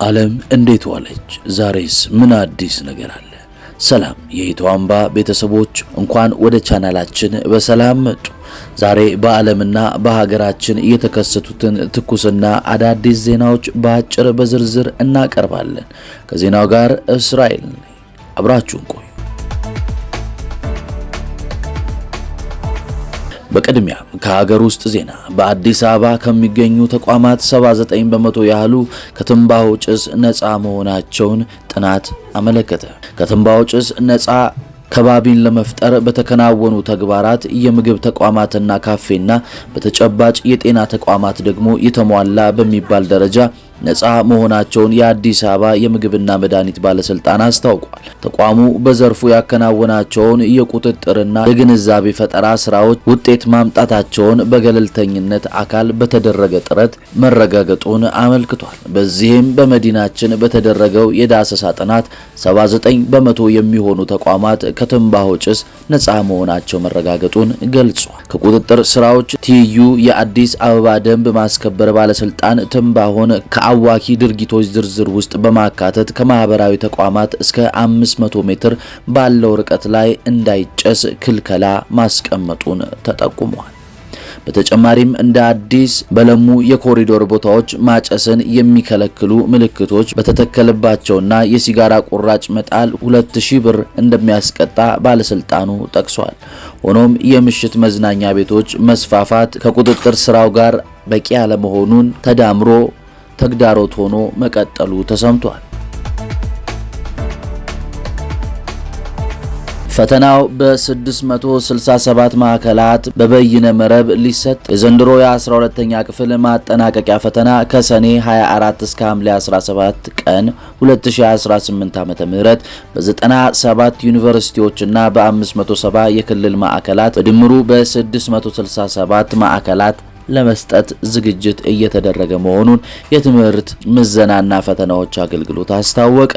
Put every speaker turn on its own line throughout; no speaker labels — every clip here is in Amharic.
ዓለም እንዴት ዋለች? ዛሬስ ምን አዲስ ነገር አለ? ሰላም የኢትዮ አምባ ቤተሰቦች እንኳን ወደ ቻናላችን በሰላም መጡ። ዛሬ በዓለምና በሀገራችን የተከሰቱትን ትኩስና አዳዲስ ዜናዎች በአጭር በዝርዝር እናቀርባለን። ከዜናው ጋር እስራኤል ነኝ። አብራችሁን ቆዩ። በቅድሚያ ከሀገር ውስጥ ዜና በአዲስ አበባ ከሚገኙ ተቋማት 79 በመቶ ያህሉ ከትንባሆ ጭስ ነፃ መሆናቸውን ጥናት አመለከተ። ከትንባሆ ጭስ ነፃ ከባቢን ለመፍጠር በተከናወኑ ተግባራት የምግብ ተቋማትና ካፌና በተጨባጭ የጤና ተቋማት ደግሞ የተሟላ በሚባል ደረጃ ነፃ መሆናቸውን የአዲስ አበባ የምግብና መድኃኒት ባለስልጣን አስታውቋል። ተቋሙ በዘርፉ ያከናወናቸውን የቁጥጥርና የግንዛቤ ፈጠራ ስራዎች ውጤት ማምጣታቸውን በገለልተኝነት አካል በተደረገ ጥረት መረጋገጡን አመልክቷል። በዚህም በመዲናችን በተደረገው የዳሰሳ ጥናት 79 በመቶ የሚሆኑ ተቋማት ከትንባሆ ጭስ ነፃ መሆናቸው መረጋገጡን ገልጿል። ከቁጥጥር ስራዎች ትይዩ የአዲስ አበባ ደንብ ማስከበር ባለስልጣን ትንባሆን አዋኪ ድርጊቶች ዝርዝር ውስጥ በማካተት ከማህበራዊ ተቋማት እስከ 500 ሜትር ባለው ርቀት ላይ እንዳይጨስ ክልከላ ማስቀመጡን ተጠቁሟል። በተጨማሪም እንደ አዲስ በለሙ የኮሪዶር ቦታዎች ማጨስን የሚከለክሉ ምልክቶች በተተከለባቸውና የሲጋራ ቁራጭ መጣል 2000 ብር እንደሚያስቀጣ ባለስልጣኑ ጠቅሷል። ሆኖም የምሽት መዝናኛ ቤቶች መስፋፋት ከቁጥጥር ስራው ጋር በቂ ያለመሆኑን ተዳምሮ ተግዳሮት ሆኖ መቀጠሉ ተሰምቷል። ፈተናው በ667 ማዕከላት በበይነ መረብ ሊሰጥ የዘንድሮ የ12ኛ ክፍል ማጠናቀቂያ ፈተና ከሰኔ 24 እስከ ሐምሌ 17 ቀን 2018 ዓ.ም በ97 ዩኒቨርሲቲዎችና በ570 የክልል ማዕከላት በድምሩ በ667 ማዕከላት ለመስጠት ዝግጅት እየተደረገ መሆኑን የትምህርት ምዘናና ፈተናዎች አገልግሎት አስታወቀ።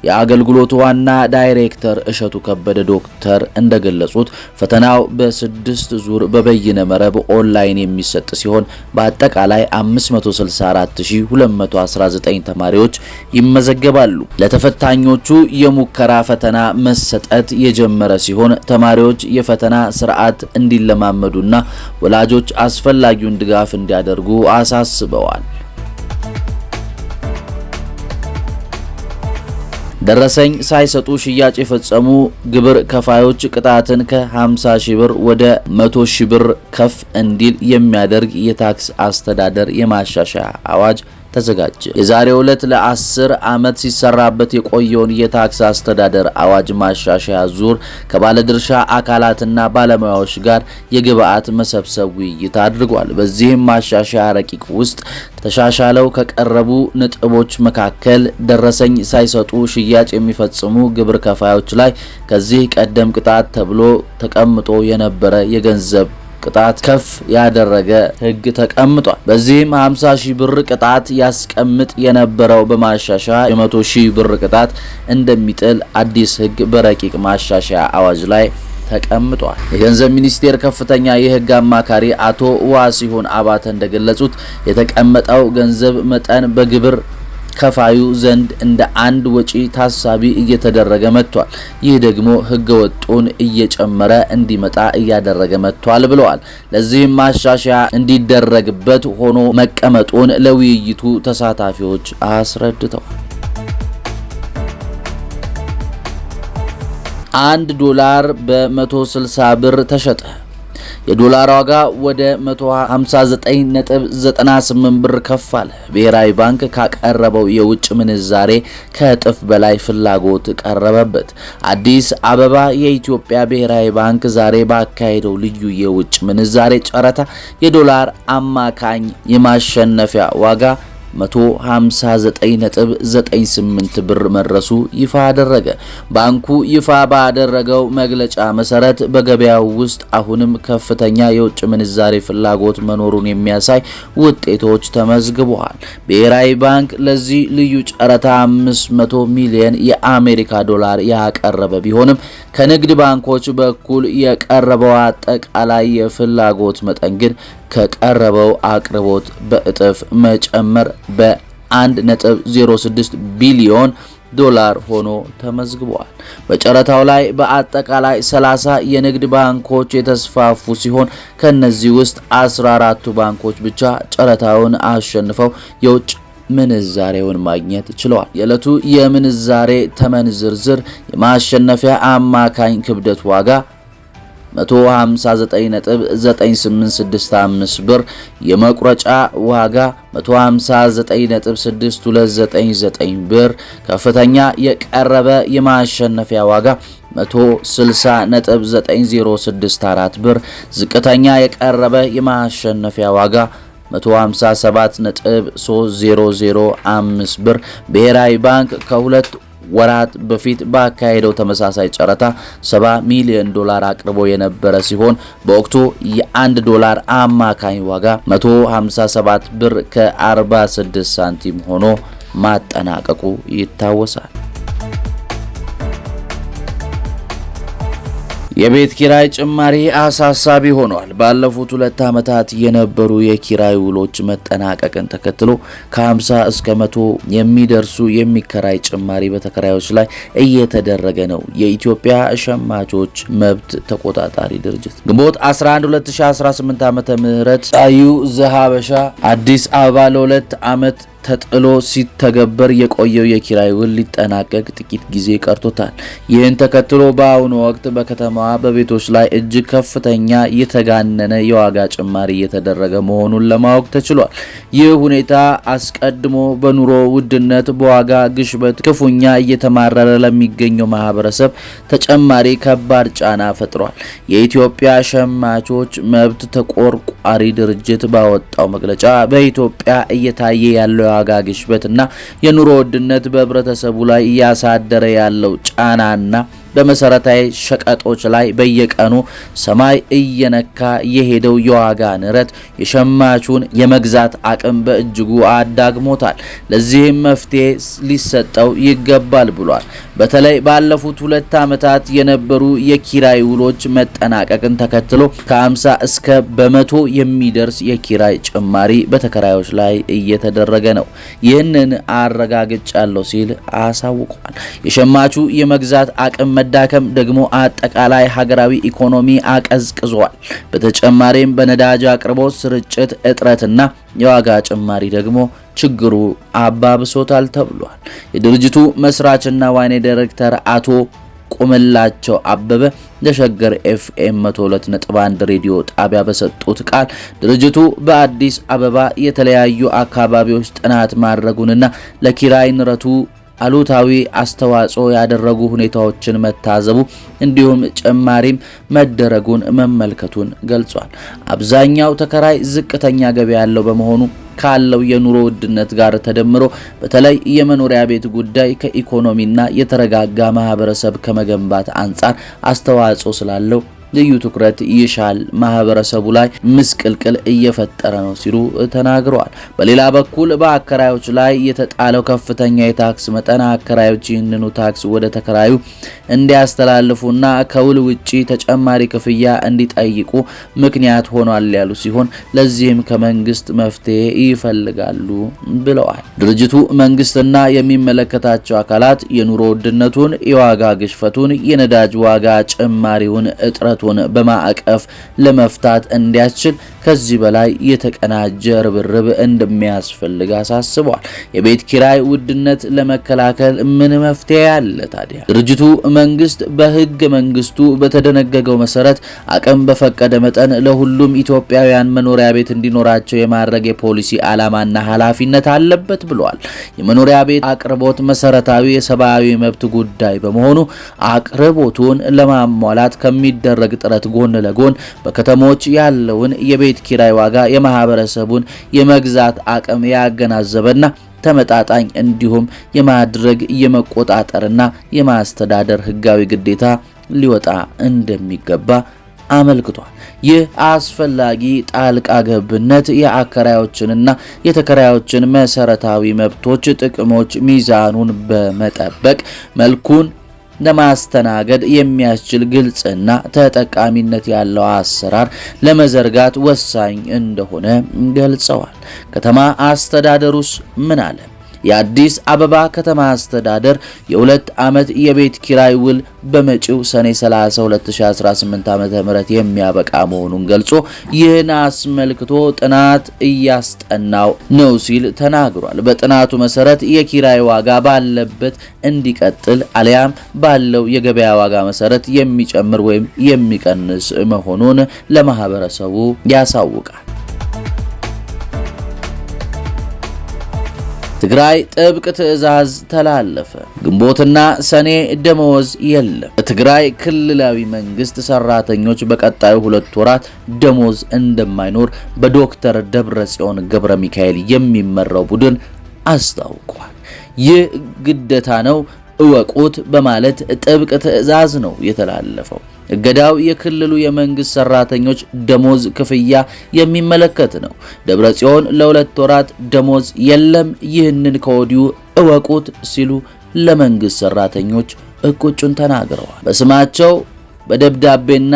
የአገልግሎቱ ዋና ዳይሬክተር እሸቱ ከበደ ዶክተር እንደገለጹት ፈተናው በ6 ዙር በበይነ መረብ ኦንላይን የሚሰጥ ሲሆን በአጠቃላይ 564219 ተማሪዎች ይመዘገባሉ። ለተፈታኞቹ የሙከራ ፈተና መሰጠት የጀመረ ሲሆን ተማሪዎች የፈተና ስርዓት እንዲለማመዱና ወላጆች አስፈላጊውን ድጋፍ እንዲያደርጉ አሳስበዋል። ደረሰኝ ሳይሰጡ ሽያጭ የፈጸሙ ግብር ከፋዮች ቅጣትን ከ50 ሺህ ብር ወደ 100 ሺህ ብር ከፍ እንዲል የሚያደርግ የታክስ አስተዳደር የማሻሻያ አዋጅ ተዘጋጀ። የዛሬው ዕለት ለ10 ዓመት ሲሰራበት የቆየውን የታክስ አስተዳደር አዋጅ ማሻሻያ ዙር ከባለድርሻ አካላትና ባለሙያዎች ጋር የግብአት መሰብሰብ ውይይት አድርጓል። በዚህም ማሻሻያ ረቂቅ ውስጥ ተሻሻለው ከቀረቡ ነጥቦች መካከል ደረሰኝ ሳይሰጡ ሽያጭ የሚፈጽሙ ግብር ከፋዮች ላይ ከዚህ ቀደም ቅጣት ተብሎ ተቀምጦ የነበረ የገንዘብ ቅጣት ከፍ ያደረገ ሕግ ተቀምጧል። በዚህም 50 ሺህ ብር ቅጣት ያስቀምጥ የነበረው በማሻሻያ የ100 ሺህ ብር ቅጣት እንደሚጥል አዲስ ሕግ በረቂቅ ማሻሻያ አዋጅ ላይ ተቀምጧል። የገንዘብ ሚኒስቴር ከፍተኛ የሕግ አማካሪ አቶ ዋሲሁን አባተ እንደገለጹት የተቀመጠው ገንዘብ መጠን በግብር ከፋዩ ዘንድ እንደ አንድ ወጪ ታሳቢ እየተደረገ መጥቷል። ይህ ደግሞ ሕገ ወጡን እየጨመረ እንዲመጣ እያደረገ መጥቷል ብለዋል። ለዚህም ማሻሻያ እንዲደረግበት ሆኖ መቀመጡን ለውይይቱ ተሳታፊዎች አስረድተዋል። $1 በ160 ብር ተሸጠ። የዶላር ዋጋ ወደ 159.98 ብር ከፍ አለ። ብሔራዊ ባንክ ካቀረበው የውጭ ምንዛሬ ከእጥፍ በላይ ፍላጎት ቀረበበት። አዲስ አበባ የኢትዮጵያ ብሔራዊ ባንክ ዛሬ ባካሄደው ልዩ የውጭ ምንዛሬ ጨረታ የዶላር አማካኝ የማሸነፊያ ዋጋ 159.98 ብር መድረሱ ይፋ አደረገ። ባንኩ ይፋ ባደረገው መግለጫ መሰረት በገበያው ውስጥ አሁንም ከፍተኛ የውጭ ምንዛሬ ፍላጎት መኖሩን የሚያሳይ ውጤቶች ተመዝግበዋል። ብሔራዊ ባንክ ለዚህ ልዩ ጨረታ 500 ሚሊዮን የአሜሪካ ዶላር ያቀረበ ቢሆንም ከንግድ ባንኮች በኩል የቀረበው አጠቃላይ የፍላጎት መጠን ግን ከቀረበው አቅርቦት በእጥፍ መጨመር 1.06 ቢሊዮን ዶላር ሆኖ ተመዝግቧል። በጨረታው ላይ በአጠቃላይ 30 የንግድ ባንኮች የተሳተፉ ሲሆን ከነዚህ ውስጥ 14ቱ ባንኮች ብቻ ጨረታውን አሸንፈው የውጭ ምንዛሬውን ማግኘት ችለዋል። የዕለቱ የምንዛሬ ተመን ዝርዝር የማሸነፊያ አማካኝ ክብደት ዋጋ 159.9865 ብር፣ የመቁረጫ ዋጋ 159.6299 ብር፣ ከፍተኛ የቀረበ የማሸነፊያ ዋጋ 160.9064 ብር፣ ዝቅተኛ የቀረበ የማሸነፊያ ዋጋ 157.3005 ብር። ብሔራዊ ባንክ ከሁለት ወራት በፊት ባካሄደው ተመሳሳይ ጨረታ 70 ሚሊዮን ዶላር አቅርቦ የነበረ ሲሆን በወቅቱ የ1 ዶላር አማካኝ ዋጋ 157 ብር ከ46 ሳንቲም ሆኖ ማጠናቀቁ ይታወሳል። የቤት ኪራይ ጭማሪ አሳሳቢ ሆኗል። ባለፉት 2 ዓመታት የነበሩ የኪራይ ውሎች መጠናቀቅን ተከትሎ ከ50 እስከ 100 የሚደርሱ የሚከራይ ጭማሪ በተከራዮች ላይ እየተደረገ ነው። የኢትዮጵያ ሸማቾች መብት ተቆጣጣሪ ድርጅት ግንቦት 11 2018 ዓመተ ምህረት ጻዩ ዘሀበሻ አዲስ አበባ ለ2 ዓመት ተጥሎ ሲተገበር የቆየው የኪራይ ውል ሊጠናቀቅ ጥቂት ጊዜ ቀርቶታል። ይህን ተከትሎ በአሁኑ ወቅት በከተማዋ በቤቶች ላይ እጅግ ከፍተኛ የተጋነነ የዋጋ ጭማሪ እየተደረገ መሆኑን ለማወቅ ተችሏል። ይህ ሁኔታ አስቀድሞ በኑሮ ውድነት በዋጋ ግሽበት ክፉኛ እየተማረረ ለሚገኘው ማህበረሰብ ተጨማሪ ከባድ ጫና ፈጥሯል። የኢትዮጵያ ሸማቾች መብት ተቆርቋሪ ድርጅት ባወጣው መግለጫ በኢትዮጵያ እየታየ ያለው የዋጋ ግሽበትና የኑሮ ውድነት በህብረተሰቡ ላይ እያሳደረ ያለው ጫናና በመሰረታዊ ሸቀጦች ላይ በየቀኑ ሰማይ እየነካ የሄደው የዋጋ ንረት የሸማቹን የመግዛት አቅም በእጅጉ አዳግሞታል። ለዚህም መፍትሄ ሊሰጠው ይገባል ብሏል። በተለይ ባለፉት 2 ዓመታት የነበሩ የኪራይ ውሎች መጠናቀቅን ተከትሎ ከ50 እስከ 100 የሚደርስ የኪራይ ጭማሪ በተከራዮች ላይ እየተደረገ ነው። ይህንን አረጋግጫለሁ ሲል አሳውቋል። የሸማቹ የመግዛት አቅም መዳከም ደግሞ አጠቃላይ ሀገራዊ ኢኮኖሚ አቀዝቅዟል። በተጨማሪም በነዳጅ አቅርቦት ስርጭት እጥረትና የዋጋ ጭማሪ ደግሞ ችግሩ አባብሶታል ተብሏል። የድርጅቱ መስራችና ዋና ዳይሬክተር አቶ ቁምላቸው አበበ ለሸገር ኤፍኤም 102.1 ሬዲዮ ጣቢያ በሰጡት ቃል ድርጅቱ በአዲስ አበባ የተለያዩ አካባቢዎች ጥናት ማድረጉንና ለኪራይ ንረቱ አሉታዊ አስተዋጽኦ ያደረጉ ሁኔታዎችን መታዘቡ እንዲሁም ጭማሪም መደረጉን መመልከቱን ገልጿል። አብዛኛው ተከራይ ዝቅተኛ ገቢ ያለው በመሆኑ ካለው የኑሮ ውድነት ጋር ተደምሮ በተለይ የመኖሪያ ቤት ጉዳይ ከኢኮኖሚና የተረጋጋ ማህበረሰብ ከመገንባት አንጻር አስተዋጽኦ ስላለው ልዩ ትኩረት ይሻል፣ ማህበረሰቡ ላይ ምስቅልቅል እየፈጠረ ነው ሲሉ ተናግረዋል። በሌላ በኩል በአከራዮች ላይ የተጣለው ከፍተኛ የታክስ መጠን አከራዮች ይህንኑ ታክስ ወደ ተከራዩ እንዲያስተላልፉና ከውል ውጪ ተጨማሪ ክፍያ እንዲጠይቁ ምክንያት ሆኗል ያሉ ሲሆን ለዚህም ከመንግስት መፍትሄ ይፈልጋሉ ብለዋል። ድርጅቱ መንግስትና የሚመለከታቸው አካላት የኑሮ ውድነቱን፣ የዋጋ ግሽፈቱን፣ የነዳጅ ዋጋ ጭማሪውን እጥረት በማዕቀፍ ለመፍታት እንዲያስችል ከዚህ በላይ የተቀናጀ ርብርብ እንደሚያስፈልግ አሳስበዋል። የቤት ኪራይ ውድነት ለመከላከል ምን መፍትሄ ያለ ታዲያ? ድርጅቱ መንግስት በህገ መንግስቱ በተደነገገው መሰረት አቅም በፈቀደ መጠን ለሁሉም ኢትዮጵያውያን መኖሪያ ቤት እንዲኖራቸው የማድረግ የፖሊሲ ዓላማና ኃላፊነት አለበት ብሏል። የመኖሪያ ቤት አቅርቦት መሰረታዊ የሰብአዊ መብት ጉዳይ በመሆኑ አቅርቦቱን ለማሟላት ከሚደረግ ጥረት ጎን ለጎን በከተሞች ያለውን የቤት ኪራይ ዋጋ የማህበረሰቡን የመግዛት አቅም ያገናዘበና ተመጣጣኝ እንዲሁም የማድረግ የመቆጣጠርና የማስተዳደር ህጋዊ ግዴታ ሊወጣ እንደሚገባ አመልክቷል። ይህ አስፈላጊ ጣልቃ ገብነት የአከራዮችንና የተከራዮችን መሰረታዊ መብቶች፣ ጥቅሞች ሚዛኑን በመጠበቅ መልኩን ለማስተናገድ የሚያስችል ግልጽና ተጠቃሚነት ያለው አሰራር ለመዘርጋት ወሳኝ እንደሆነ ገልጸዋል። ከተማ አስተዳደሩስ ምን አለ? የአዲስ አበባ ከተማ አስተዳደር የ2 ዓመት የቤት ኪራይ ውል በመጪው ሰኔ 30 2018 ዓ.ም የሚያበቃ መሆኑን ገልጾ ይህን አስመልክቶ ጥናት እያስጠናው ነው ሲል ተናግሯል። በጥናቱ መሰረት የኪራይ ዋጋ ባለበት እንዲቀጥል አሊያም ባለው የገበያ ዋጋ መሰረት የሚጨምር ወይም የሚቀንስ መሆኑን ለማህበረሰቡ ያሳውቃል። ትግራይ ጥብቅ ትዕዛዝ ተላለፈ። ግንቦትና ሰኔ ደመወዝ የለም። በትግራይ ክልላዊ መንግስት ሰራተኞች በቀጣዩ 2 ወራት ደመወዝ እንደማይኖር በዶክተር ደብረጽዮን ገብረ ሚካኤል የሚመራው ቡድን አስታውቋል። ይህ ግዴታ ነው እወቁት በማለት ጥብቅ ትዕዛዝ ነው የተላለፈው። እገዳው የክልሉ የመንግስት ሰራተኞች ደሞዝ ክፍያ የሚመለከት ነው። ደብረጽዮን ለ2 ወራት ደሞዝ የለም፣ ይህንን ከወዲሁ እወቁት ሲሉ ለመንግስት ሰራተኞች እቁጩን ተናግረዋል። በስማቸው በደብዳቤና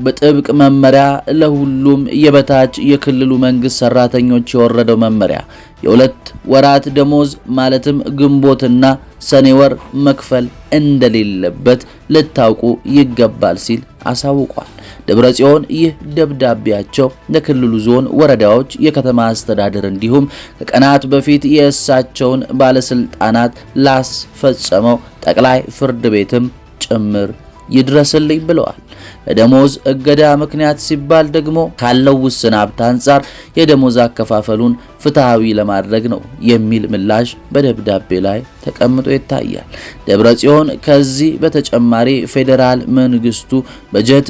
በጥብቅ መመሪያ ለሁሉም የበታች የክልሉ መንግስት ሰራተኞች የወረደው መመሪያ የ2 ወራት ደሞዝ ማለትም ግንቦትና ሰኔ ወር መክፈል እንደሌለበት ልታውቁ ይገባል ሲል አሳውቋል። ደብረጽዮን ይህ ደብዳቤያቸው ለክልሉ ዞን፣ ወረዳዎች፣ የከተማ አስተዳደር እንዲሁም ከቀናት በፊት የእሳቸውን ባለስልጣናት ላስፈጸመው ጠቅላይ ፍርድ ቤትም ጭምር ይድረስልኝ ብለዋል። ለደሞዝ እገዳ ምክንያት ሲባል ደግሞ ካለው ውስን ሀብት አንጻር የደሞዝ አከፋፈሉን ፍትሃዊ ለማድረግ ነው የሚል ምላሽ በደብዳቤ ላይ ተቀምጦ ይታያል። ደብረጽዮን ከዚህ በተጨማሪ ፌዴራል መንግስቱ በጀት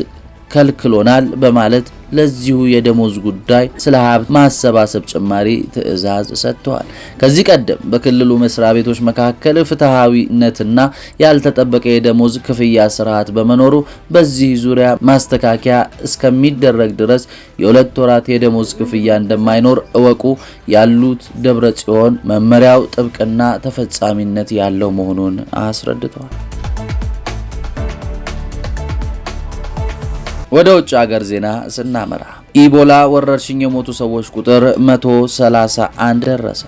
ከልክሎናል በማለት ለዚሁ የደሞዝ ጉዳይ ስለ ሀብት ማሰባሰብ ጭማሪ ትዕዛዝ ሰጥተዋል። ከዚህ ቀደም በክልሉ መስሪያ ቤቶች መካከል ፍትሃዊነትና ያልተጠበቀ የደሞዝ ክፍያ ስርዓት በመኖሩ በዚህ ዙሪያ ማስተካከያ እስከሚደረግ ድረስ የ2 ወራት የደሞዝ ክፍያ እንደማይኖር እወቁ ያሉት ደብረጽዮን መመሪያው ጥብቅና ተፈጻሚነት ያለው መሆኑን አስረድተዋል። ወደ ውጭ ሀገር ዜና ስናመራ ኢቦላ ወረርሽኝ የሞቱ ሰዎች ቁጥር 131 ደረሰ።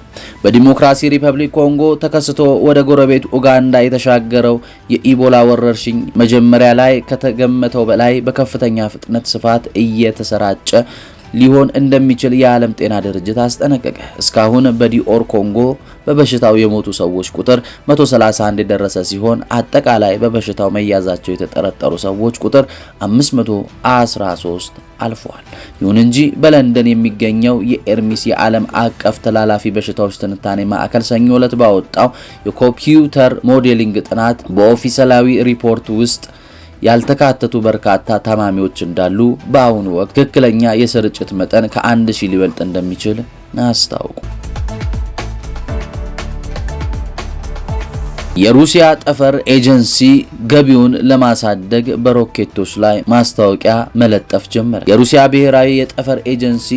በዲሞክራሲ ሪፐብሊክ ኮንጎ ተከስቶ ወደ ጎረቤት ኡጋንዳ የተሻገረው የኢቦላ ወረርሽኝ መጀመሪያ ላይ ከተገመተው በላይ በከፍተኛ ፍጥነት ስፋት እየተሰራጨ ሊሆን እንደሚችል የዓለም ጤና ድርጅት አስጠነቀቀ። እስካሁን በዲኦር ኮንጎ በበሽታው የሞቱ ሰዎች ቁጥር 131 የደረሰ ሲሆን አጠቃላይ በበሽታው መያዛቸው የተጠረጠሩ ሰዎች ቁጥር 513 አልፏል። ይሁን እንጂ በለንደን የሚገኘው የኤርሚስ የዓለም አቀፍ ተላላፊ በሽታዎች ትንታኔ ማዕከል ሰኞ ዕለት ባወጣው የኮምፒውተር ሞዴሊንግ ጥናት በኦፊሴላዊ ሪፖርት ውስጥ ያልተካተቱ በርካታ ታማሚዎች እንዳሉ፣ በአሁኑ ወቅት ትክክለኛ የስርጭት መጠን ከ1000 ሊበልጥ እንደሚችል አስታውቁ። የሩሲያ ጠፈር ኤጀንሲ ገቢውን ለማሳደግ በሮኬቶች ላይ ማስታወቂያ መለጠፍ ጀመረ። የሩሲያ ብሔራዊ የጠፈር ኤጀንሲ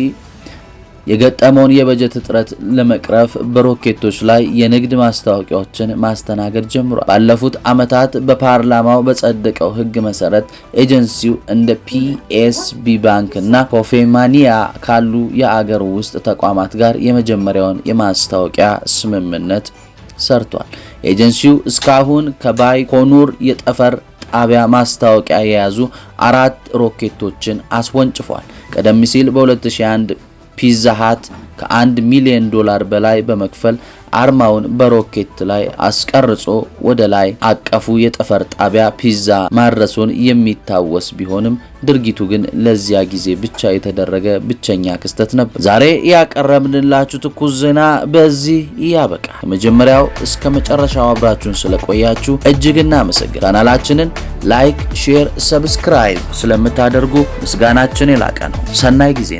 የገጠመውን የበጀት እጥረት ለመቅረፍ በሮኬቶች ላይ የንግድ ማስታወቂያዎችን ማስተናገድ ጀምሯል። ባለፉት ዓመታት በፓርላማው በጸደቀው ሕግ መሰረት ኤጀንሲው እንደ ፒኤስቢ ባንክ እና ኮፌማኒያ ካሉ የአገር ውስጥ ተቋማት ጋር የመጀመሪያውን የማስታወቂያ ስምምነት ሰርቷል። ኤጀንሲው እስካሁን ከባይኮኑር የጠፈር ጣቢያ ማስታወቂያ የያዙ 4 ሮኬቶችን አስወንጭፏል። ቀደም ሲል በ2001 ፒዛ ሃት ከ1 ሚሊዮን ዶላር በላይ በመክፈል አርማውን በሮኬት ላይ አስቀርጾ ወደ ላይ አቀፉ የጠፈር ጣቢያ ፒዛ ማድረሱን የሚታወስ ቢሆንም ድርጊቱ ግን ለዚያ ጊዜ ብቻ የተደረገ ብቸኛ ክስተት ነበር። ዛሬ ያቀረብንላችሁ ትኩስ ዜና በዚህ ያበቃ። ከመጀመሪያው እስከ መጨረሻው አብራችሁን ስለቆያችሁ እጅግ እናመሰግናለን። ቻናላችንን ላይክ፣ ሼር፣ ሰብስክራይብ ስለምታደርጉ ምስጋናችን የላቀ ነው። ሰናይ ጊዜ